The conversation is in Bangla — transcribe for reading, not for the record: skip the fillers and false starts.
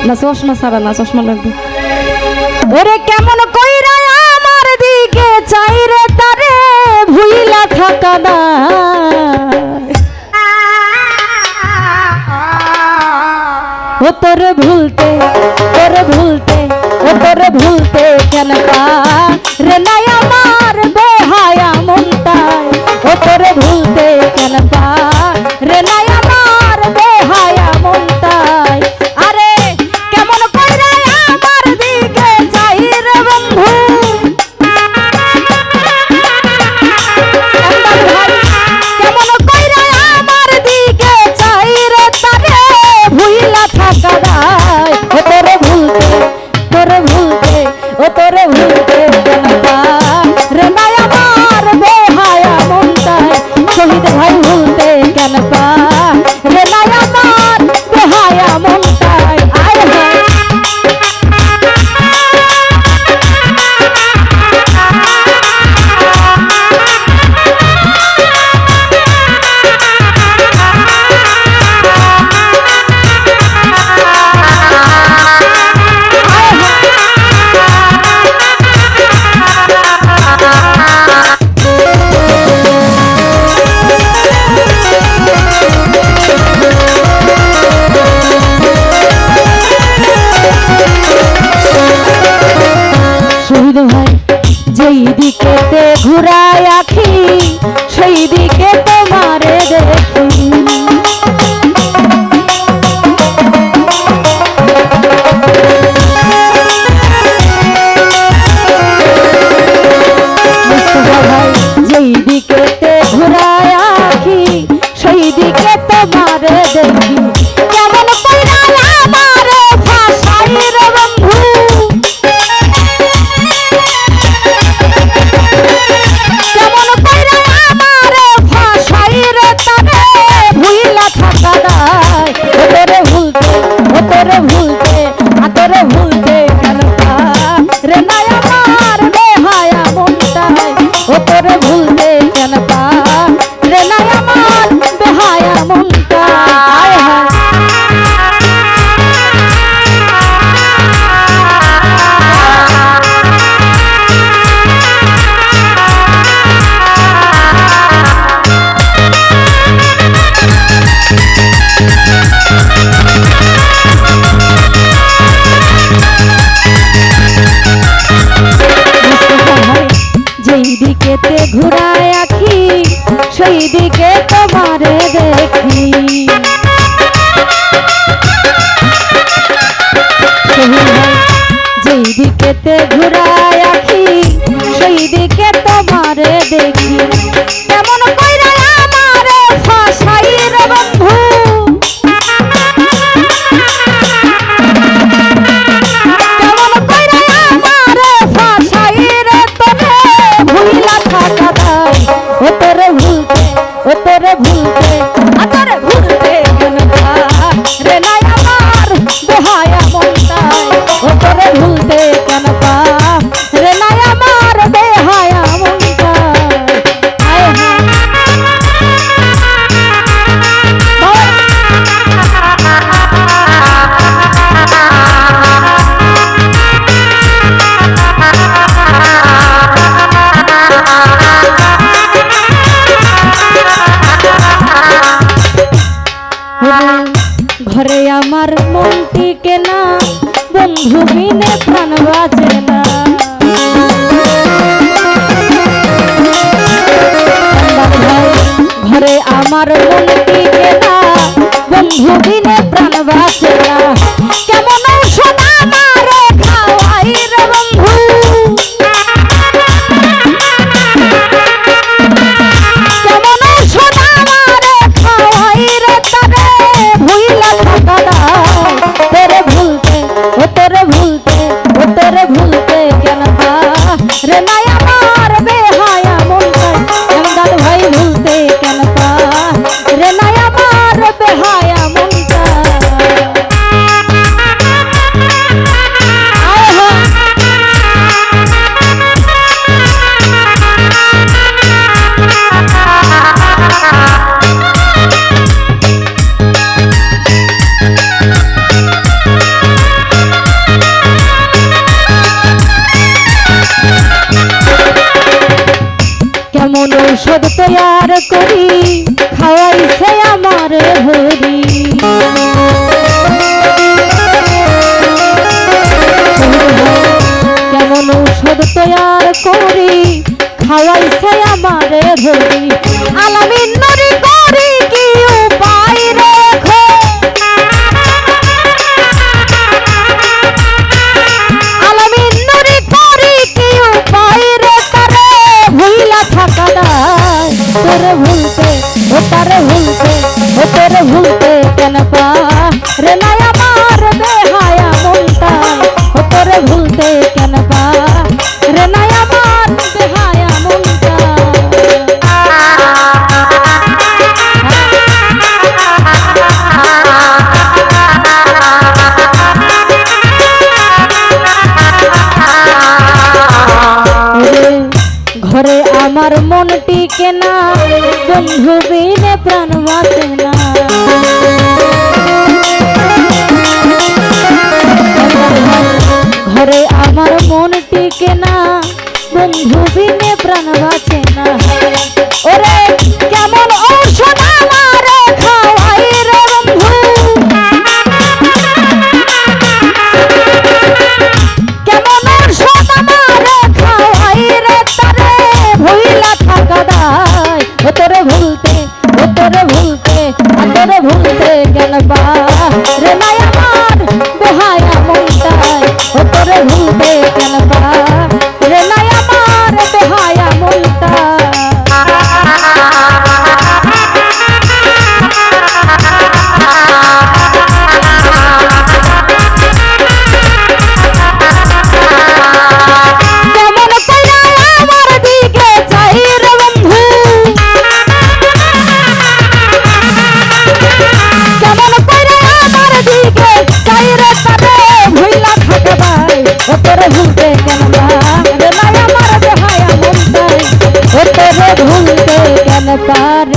না চশমা ছাড়া না, চশমা লাগবে। ওরে কেমন কইরা আমার দিকে চাই রে তারে ভুইলা থাকা না, ও তোরে ভুলতে তোরে ভুলতে ও তোরে ভুলতে কেন রে নাই আমার বেহায়া মনটায়, ও তোরে ভুলতে কেন রে নাই আমার বেহায়া মনটায়। আরে কেমন কইরা আমার দিকে চাই রে বন্ধু, কেমন কইরা আমার দিকে চাই রে তারে ভুইলা থাকা দায়, ও তোরে ভুলতে তোরে ভুলতে ও তোরে ভুলতে কেন রে নাই আমার বেহায়া মনটায়, শহীদ ভাই ভুলতে কেন রে নাই আমার বেহায়া মনটায়। আয় হায় শহীদ ভাই যেই দিকেতে ঘুরায় আখি সেই দিকে তোমারে দেখি, মুস্তাফা ভাই যেই দিকেতে ঘুরায় আখি সেই দিকে তোমারে দেখি, কেমন কইরা আমারে ফাঁসাই রে বন্ধু, কেমন কইরা আমারে ফাঁসাই রে তারে ভুইলা থাকা দায়, ও তোরে ভুলতে ও তোরে ভুলতে আ তোরে ভুলতে কেন রে নাই আমার বেহায়া মনটায়, ও তোরে ভুলতে কেন রে নাই আমার বেহায়া মনটায়। যেই দিকেতে ঘুরায় আখি সেই দিকে তোমারে দেখি, যেই দিকেতে ঘুরায় আখি সেই দিকে তোমারে দেখি, কেমন কইরা আমারে ফাঁসাই রে বন্ধু, কেমন কইরা আমারে ফাঁসাই রে তোরে ভুইলা থাকা দায়, ও তোরে ভুলতে ও তোরে ভুলতে আ তোরে ভুলতে কেন রে নাই আমার বেহায়া মনটায়, ও তোরে ভুলতে কেন রে নাই আমার বেহায়া মনটায়। আয় হায় ঘরে আমার মনটি কেনা বন্ধু বিনে প্রাণ বাজে না, ঘরে আমার মনটি কেনা বন্ধু বিনে প্রাণ বাজে না, কেমন সোনা মারে খাওয়াই রে বন্ধু, কেমন সোনা মারে খাওয়াই রে তারে ভুইলা থাকা দায়, তোরে ভুলতে ও তোরে ভুলতে ও তোরে ভুলতে কেন রে নাই আমার বেহায়া মনটায়, এমদাদ ভাই ভুলতে কেন রে নাই খাওয়াইছে আমারে ধরি আলামিন নরি করি কি উপায় রেখো আলামিন নরি করি কি উপায় রে তারে ভুইলা থাকা দায় তোরে ভুলতে ও তারে ভুলতে ও তোরে ভুলতে কেন পা রে নাই আমার বেহায়া মনটাই ও তোরে ভুলতে কেন পা রে নাই আমার বেহায়া মনটা ঘরে আমার মন টিকে না বন্ধু বিনে প্রাণ বাঁচে না ঘরে আমার মন টিকে না বন্ধু বিনে প্রাণ বাঁচে না ওরে কেমন ঔষধ আমারে খাওয়াই রে বন্ধু কেমন ঔষধ আমারে খাওয়াই রে তারে ভুইলা থাকা দায় ও তোরে ভুলতে ও তোরে ভুলতে আর তোরে ভুলতে গেল বা রে নাই আমার বেহায়া মনটাই ও তোরে ভুলতে গেল বা রে নাই আমার বেহায়া মনটা ভুলতে কেন রে নাই আমার বেহায়া মনটাই ও তোরে ভুলতে কেন পারে